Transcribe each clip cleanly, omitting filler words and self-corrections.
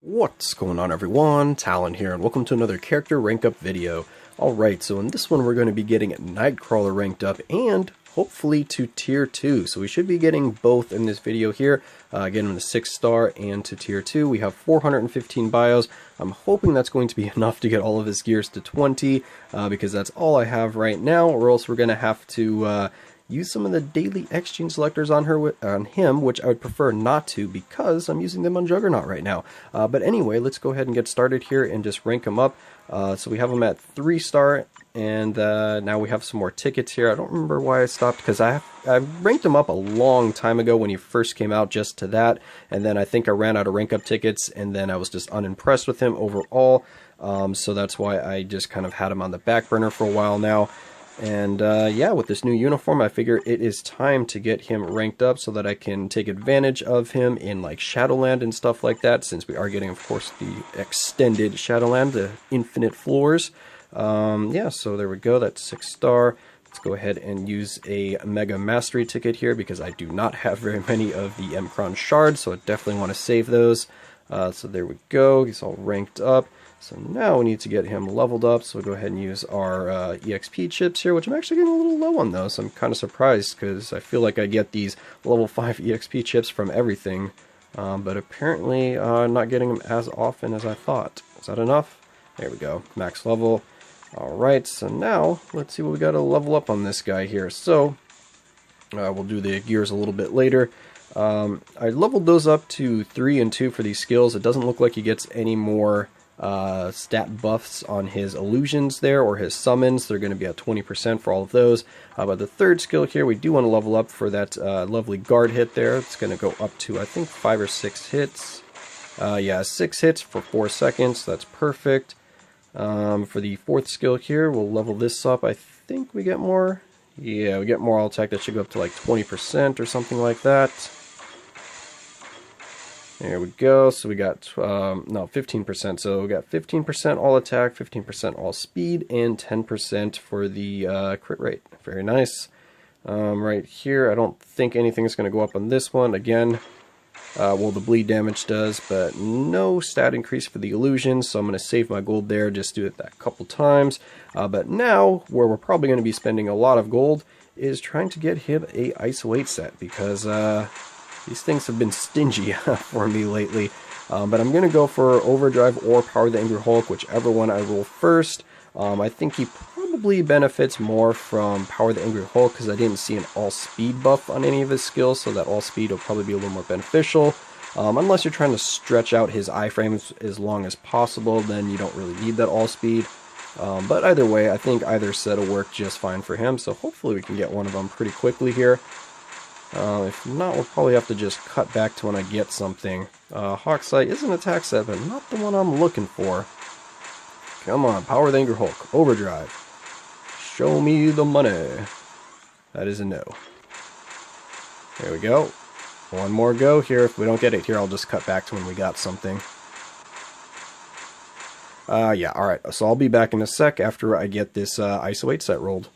What's going on, everyone? Talen here, and welcome to another character rank up video. Alright, so in this one we're going to be getting Nightcrawler ranked up and hopefully to tier 2. So we should be getting both in this video here. Getting him to 6 star and to tier 2. We have 415 bios. I'm hoping that's going to be enough to get all of his gears to 20 because that's all I have right now, or else we're going to have to use some of the daily exchange selectors on him, which I would prefer not to because I'm using them on Juggernaut right now. But anyway, let's go ahead and get started here and just rank him up. So we have him at 3 star, and now we have some more tickets here. I don't remember why I stopped because I ranked him up a long time ago when he first came out, just to that, and then I think I ran out of rank up tickets, and then I was just unimpressed with him overall. So that's why I just kind of had him on the back burner for a while now. And yeah, with this new uniform, I figure it is time to get him ranked up so that I can take advantage of him in like Shadowland and stuff like that, since we are getting, of course, the extended Shadowland, the infinite floors. Yeah, so there we go, that's 6 star. Let's go ahead and use a Mega Mastery ticket here because I do not have very many of the Mcron shards, so I definitely want to save those. So there we go, he's all ranked up. So now we need to get him leveled up, so we'll go ahead and use our EXP chips here, which I'm actually getting a little low on those. So I'm kind of surprised because I feel like I get these level 5 EXP chips from everything, but apparently I'm not getting them as often as I thought. Is that enough? There we go, max level. Alright, so now let's see what we got to level up on this guy here. So we'll do the gears a little bit later. I leveled those up to 3 and 2 for these skills. It doesn't look like he gets any more stat buffs on his illusions there, or his summons. They're going to be at 20% for all of those. But the third skill here, we do want to level up for that lovely guard hit there. It's going to go up to, I think, 5 or 6 hits. Yeah, 6 hits for 4 seconds. That's perfect. For the fourth skill here, we'll level this up. I think we get more. Yeah, we get more all attack. That should go up to like 20% or something like that. There we go, so we got, no, 15%, so we got 15% all attack, 15% all speed, and 10% for the crit rate. Very nice. Right here, I don't think anything's going to go up on this one. Again, well, the bleed damage does, but no stat increase for the illusion, so I'm going to save my gold there, just do it that couple times. But now, where we're probably going to be spending a lot of gold, is trying to get him a ISO 8 set, because these things have been stingy for me lately. But I'm going to go for Overdrive or Power the Angry Hulk, whichever one I roll first. I think he probably benefits more from Power the Angry Hulk because I didn't see an all-speed buff on any of his skills, so that all-speed will probably be a little more beneficial. Unless you're trying to stretch out his iframes as long as possible, then you don't really need that all-speed. But either way, I think either set will work just fine for him, so hopefully we can get one of them pretty quickly here. If not, we'll probably have to just cut back to when I get something. Hawksight is an attack set, but not the one I'm looking for. Come on, Power the Angry Hulk, Overdrive. Show me the money. That is a no. There we go. One more go here. If we don't get it here, I'll just cut back to when we got something. Yeah, alright. So I'll be back in a sec after I get this ISO 8 set rolled.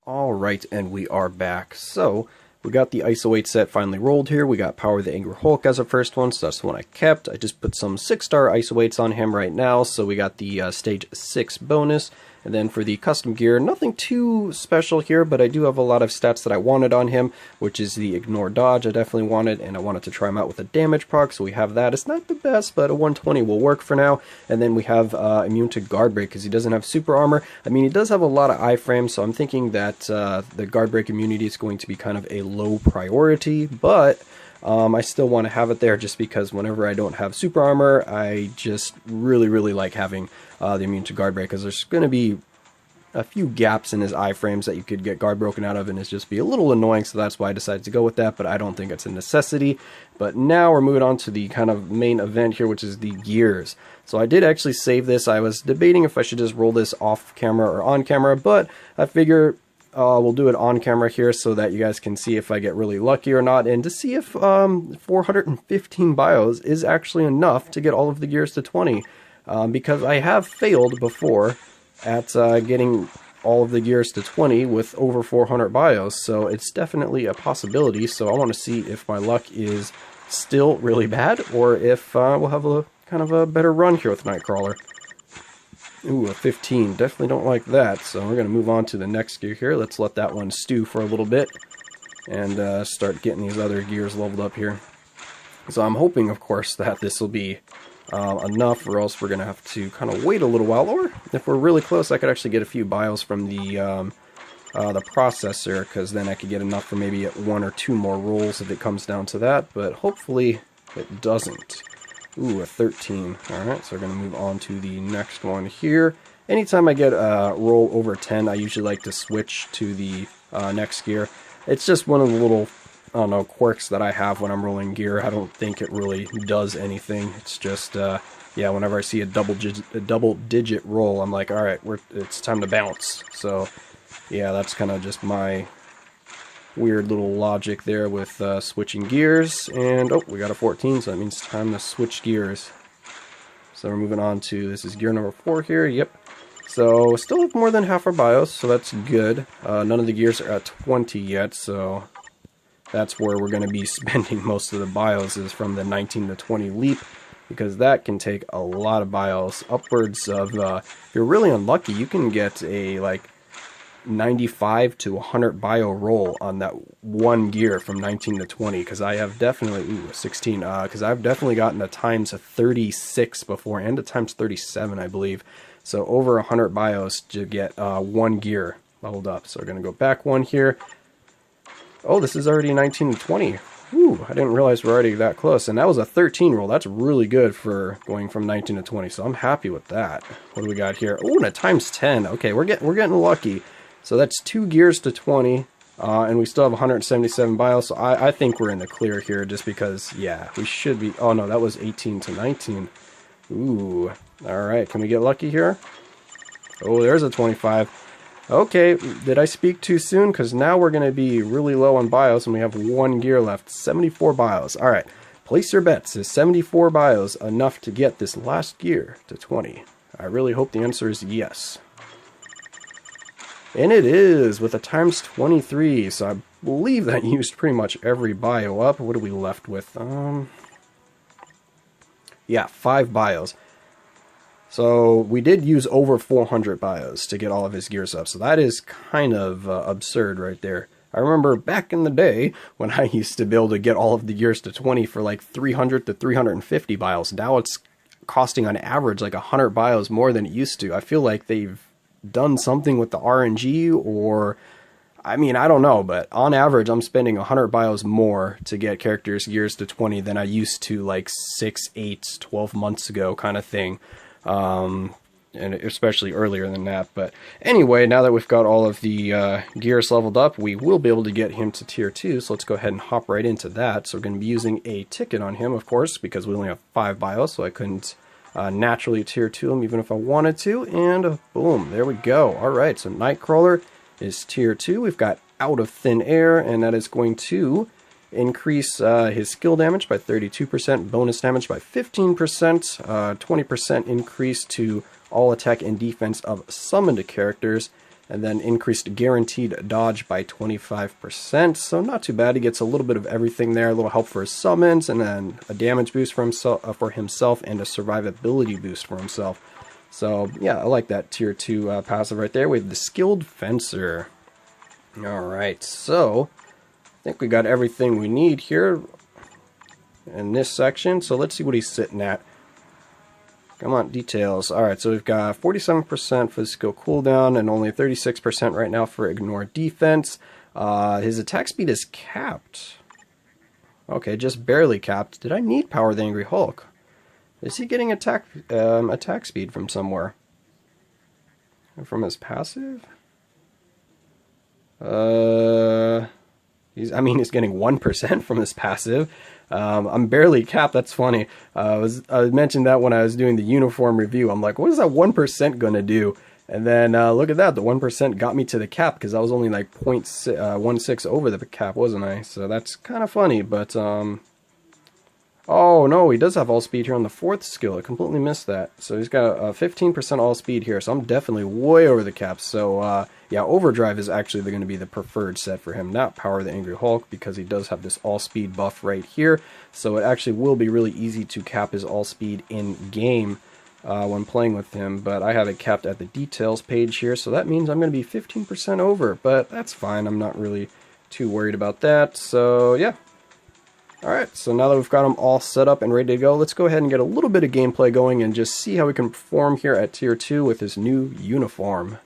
Alright, and we are back. So, we got the ISO 8 set finally rolled here. We got Power the Angry Hulk as a first one, so that's the one I kept. I just put some 6-star ISO 8s on him right now, so we got the stage 6 bonus. And then for the custom gear, nothing too special here, but I do have a lot of stats that I wanted on him, which is the Ignore Dodge I definitely wanted, and I wanted to try him out with a damage proc, so we have that. It's not the best, but a 120 will work for now. And then we have Immune to Guard Break, because he doesn't have super armor. I mean, he does have a lot of iframes, so I'm thinking that the Guard Break immunity is going to be kind of a low priority, but I still want to have it there just because whenever I don't have super armor, I just really like having the Immune to Guard Break, because there's going to be a few gaps in his iframes that you could get guard broken out of, and it's just be a little annoying, so that's why I decided to go with that, but I don't think it's a necessity. But now we're moving on to the kind of main event here, which is the gears. So I did actually save this. I was debating if I should just roll this off camera or on camera, but I figure we'll do it on camera here so that you guys can see if I get really lucky or not, and to see if 415 bios is actually enough to get all of the gears to 20. Because I have failed before at getting all of the gears to 20 with over 400 bios, so it's definitely a possibility. So I want to see if my luck is still really bad, or if we'll have a kind of a better run here with Nightcrawler. Ooh, a 15. Definitely don't like that, so we're going to move on to the next gear here. Let's let that one stew for a little bit, and start getting these other gears leveled up here. So I'm hoping, of course, that this will be enough, or else we're going to have to kind of wait a little while. Or if we're really close, I could actually get a few bios from the processor, because then I could get enough for maybe 1 or 2 more rolls if it comes down to that, but hopefully it doesn't. Ooh, a 13. Alright, so we're going to move on to the next one here. Anytime I get a roll over 10, I usually like to switch to the next gear. It's just one of the little, I don't know, quirks that I have when I'm rolling gear. I don't think it really does anything. It's just, yeah, whenever I see a double-digit roll, I'm like, alright, it's time to bounce. So, yeah, that's kind of just my weird little logic there with switching gears. And, oh, we got a 14, so that means time to switch gears. So we're moving on to, this is gear number 4 here, yep. So, still have more than half our bios, so that's good. None of the gears are at 20 yet, so that's where we're going to be spending most of the bios, is from the 19 to 20 leap, because that can take a lot of bios. Upwards of, if you're really unlucky, you can get a, like, 95 to 100 bio roll on that one gear from 19 to 20, because I have definitely, ooh, 16, because I've definitely gotten a times 36 before, and a times 37, I believe. So over 100 bios to get one gear leveled up. So we're going to go back one here. Oh, this is already 19 to 20. Ooh, I didn't realize we're already that close. And that was a 13 roll. That's really good for going from 19 to 20. So I'm happy with that. What do we got here? Oh, and a times 10. Okay, we're getting lucky. So that's 2 gears to 20. And we still have 177 bios. So I think we're in the clear here, just because, yeah, we should be. Oh, no, that was 18 to 19. Ooh. Alright, can we get lucky here? Oh, there's a 25. Okay, did I speak too soon? Because now we're going to be really low on bios, and we have 1 gear left. 74 bios. Alright, place your bets. Is 74 bios enough to get this last gear to 20? I really hope the answer is yes. And it is, with a times 23. So I believe that used pretty much every bio up. What are we left with? Yeah, 5 bios. So we did use over 400 bios to get all of his gears up. So that is kind of absurd right there. I remember back in the day when I used to be able to get all of the gears to 20 for like 300 to 350 bios. Now it's costing on average like 100 bios more than it used to. I feel like they've done something with the RNG, or I mean, I don't know, but on average I'm spending 100 bios more to get characters gears to 20 than I used to like 6, 8, 12 months ago kind of thing. And especially earlier than that. But anyway, now that we've got all of the gears leveled up, we will be able to get him to tier 2. So let's go ahead and hop right into that. So we're going to be using a ticket on him, of course, because we only have 5 bios, so I couldn't naturally tier 2 him even if I wanted to. And boom, there we go. Alright, so Nightcrawler is tier 2. We've got Out of Thin Air, and that is going to increase his skill damage by 32%, bonus damage by 15%, 20% increase to all attack and defense of summoned characters, and then increased guaranteed dodge by 25%. So not too bad. He gets a little bit of everything there, a little help for his summons, and then a damage boost for himself, and a survivability boost for himself. So yeah, I like that tier 2 passive right there. We have the Skilled Fencer. Alright, so I think we got everything we need here in this section, so let's see what he's sitting at. Come on, details. Alright, so we've got 47% for the skill cooldown and only 36% right now for ignore defense. His attack speed is capped. Okay, just barely capped. Did I need Power the Angry Hulk? Is he getting attack speed from somewhere? From his passive? He's getting 1% from his passive. I'm barely capped. That's funny. I mentioned that when I was doing the uniform review. I'm like, what is that 1% gonna do? And then look at that. The 1% got me to the cap, because I was only like 0.16 over the cap, wasn't I? So that's kind of funny. But Oh no, he does have all speed here on the 4th skill. I completely missed that. So he's got a 15% all speed here, so I'm definitely way over the cap. So yeah, Overdrive is actually going to be the preferred set for him, not Power the Angry Hulk, because he does have this all speed buff right here. So it actually will be really easy to cap his all speed in game when playing with him. But I have it capped at the details page here, so that means I'm going to be 15% over. But that's fine. I'm not really too worried about that. So yeah. Alright, so now that we've got them all set up and ready to go, let's go ahead and get a little bit of gameplay going and just see how we can perform here at Tier 2 with his new uniform.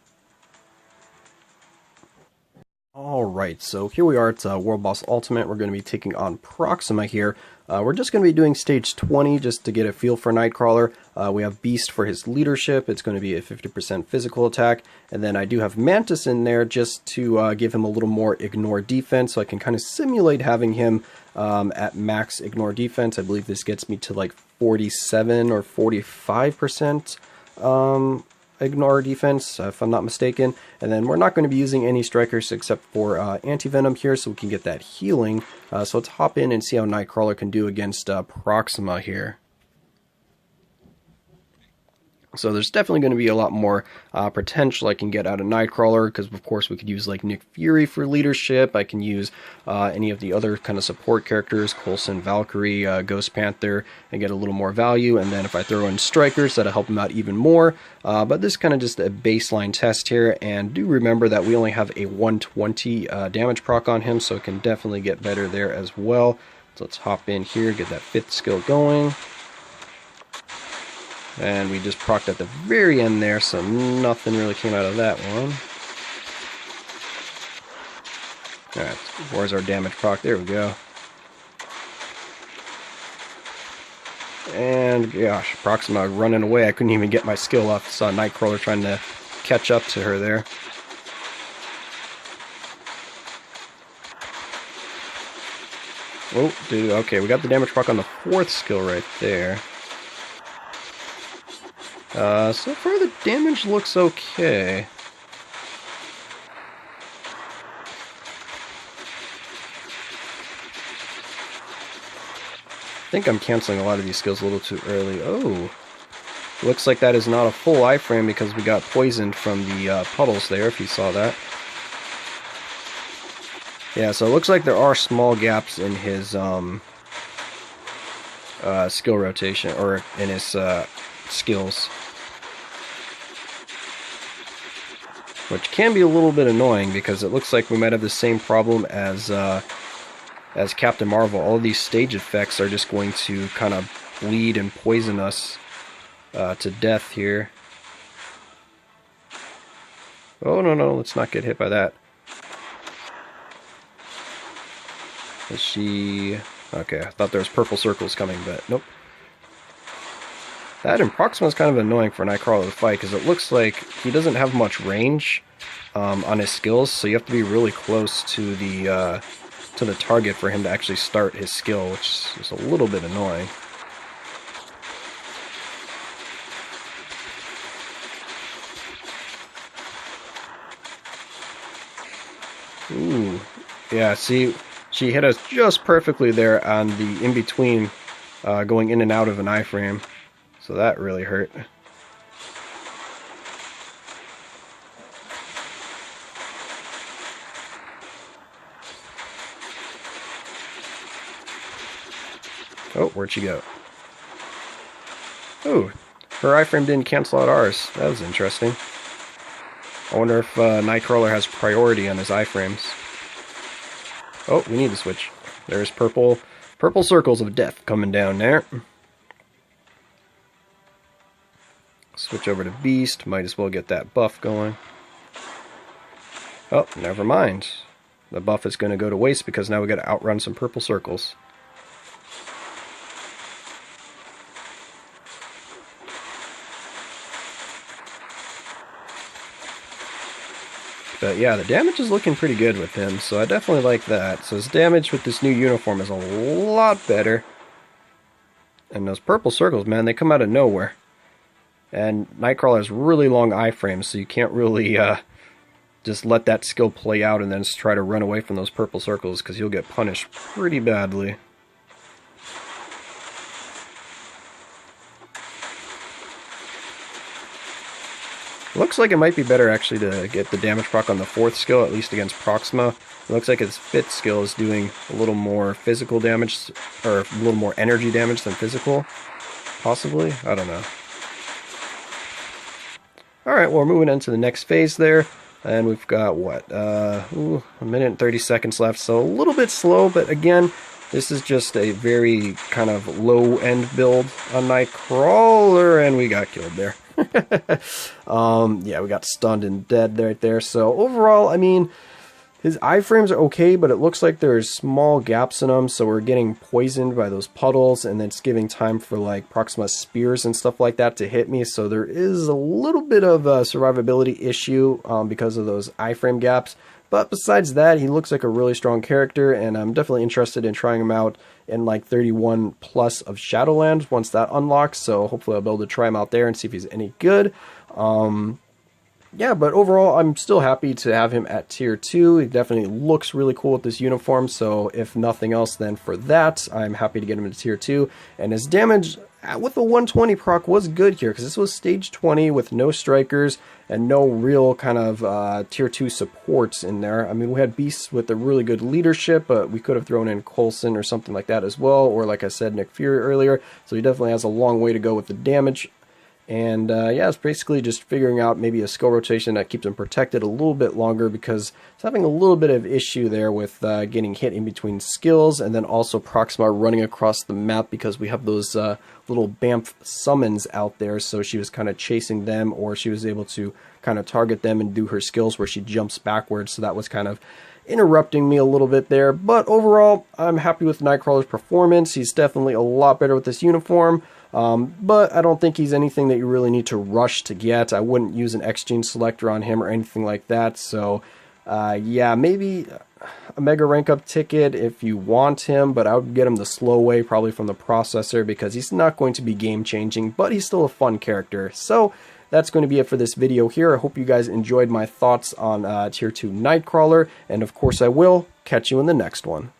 Alright, so here we are at World Boss Ultimate. We're going to be taking on Proxima here. We're just going to be doing stage 20 just to get a feel for Nightcrawler. We have Beast for his leadership. It's going to be a 50% physical attack. And then I do have Mantis in there just to give him a little more ignore defense, so I can kind of simulate having him at max ignore defense. I believe this gets me to like 47 or 45% ignore defense, if I'm not mistaken. And then we're not going to be using any strikers except for anti-venom here, so we can get that healing. So let's hop in and see how Nightcrawler can do against Proxima here. So there's definitely going to be a lot more potential I can get out of Nightcrawler, because of course we could use like Nick Fury for leadership. I can use any of the other kind of support characters, Coulson, Valkyrie, Ghost Panther, and get a little more value. And then if I throw in strikers, that'll help him out even more. But this is kind of just a baseline test here, and do remember that we only have a 120 damage proc on him, so it can definitely get better there as well. So let's hop in here, get that 5th skill going. And we just procced at the very end there, so nothing really came out of that one. Alright, where's our damage proc? There we go. And gosh, Proxima running away. I couldn't even get my skill off. Saw Nightcrawler trying to catch up to her there. Oh, dude, okay, we got the damage proc on the 4th skill right there. So far the damage looks okay. I think I'm canceling a lot of these skills a little too early. Oh, looks like that is not a full iframe because we got poisoned from the puddles there, if you saw that. Yeah, so it looks like there are small gaps in his skill rotation, or in his skills, which can be a little bit annoying because it looks like we might have the same problem as Captain Marvel. All of these stage effects are just going to kind of bleed and poison us to death here. Oh no, let's not get hit by that. Is she... Okay, I thought there was purple circles coming, but nope. That and Proxima is kind of annoying for Nightcrawler to fight, because it looks like he doesn't have much range on his skills, so you have to be really close to the target for him to actually start his skill, which is a little bit annoying. Ooh, yeah, see, she hit us just perfectly there on the in-between going in and out of an iframe. So that really hurt. Oh, where'd she go? Oh, her iframe didn't cancel out ours. That was interesting. I wonder if Nightcrawler has priority on his iframes. Oh, we need to switch. There's purple circles of death coming down there. Switch over to Beast. Might as well get that buff going. Oh, never mind. The buff is going to go to waste because now we got to outrun some purple circles. But yeah, the damage is looking pretty good with him, so I definitely like that. So his damage with this new uniform is a lot better. And those purple circles, man, they come out of nowhere. And Nightcrawler has really long iframes, so you can't really just let that skill play out and then just try to run away from those purple circles, because you'll get punished pretty badly. Looks like it might be better actually to get the damage proc on the 4th skill, at least against Proxima. It looks like his 5th skill is doing a little more physical damage, or a little more energy damage than physical. Possibly? I don't know. Alright, well, we're moving into the next phase there. And we've got, what, a minute and 30 seconds left, so a little bit slow, but again, this is just a very kind of low-end build on Nightcrawler, and we got killed there. Yeah, we got stunned and dead right there. So overall, I mean, his iframes are okay, but it looks like there's small gaps in them, so we're getting poisoned by those puddles, and it's giving time for like Proxima spears and stuff like that to hit me, so there is a little bit of a survivability issue because of those iframe gaps. But besides that, he looks like a really strong character, and I'm definitely interested in trying him out in like 31 plus of Shadowlands once that unlocks, so hopefully I'll be able to try him out there and see if he's any good. Yeah, but overall, I'm still happy to have him at tier 2. He definitely looks really cool with this uniform, so if nothing else, then for that, I'm happy to get him to tier 2. And his damage with the 120 proc was good here, because this was stage 20 with no strikers and no real kind of tier 2 supports in there. I mean, we had beasts with a really good leadership, but we could have thrown in Coulson or something like that as well, or like I said, Nick Fury earlier, so he definitely has a long way to go with the damage. And yeah, it's basically just figuring out maybe a skill rotation that keeps him protected a little bit longer, because it's having a little bit of issue there with getting hit in between skills, and then also Proxima running across the map because we have those little Bamf summons out there, so she was kind of chasing them, or she was able to kind of target them and do her skills where she jumps backwards, so that was kind of interrupting me a little bit there. But overall, I'm happy with Nightcrawler's performance. He's definitely a lot better with this uniform. But I don't think he's anything that you really need to rush to get. I wouldn't use an X-Gene selector on him or anything like that. So, yeah, maybe a Mega Rank Up ticket if you want him, but I would get him the slow way, probably from the processor, because he's not going to be game-changing, but he's still a fun character. So, that's going to be it for this video here. I hope you guys enjoyed my thoughts on Tier 2 Nightcrawler, and of course I will catch you in the next one.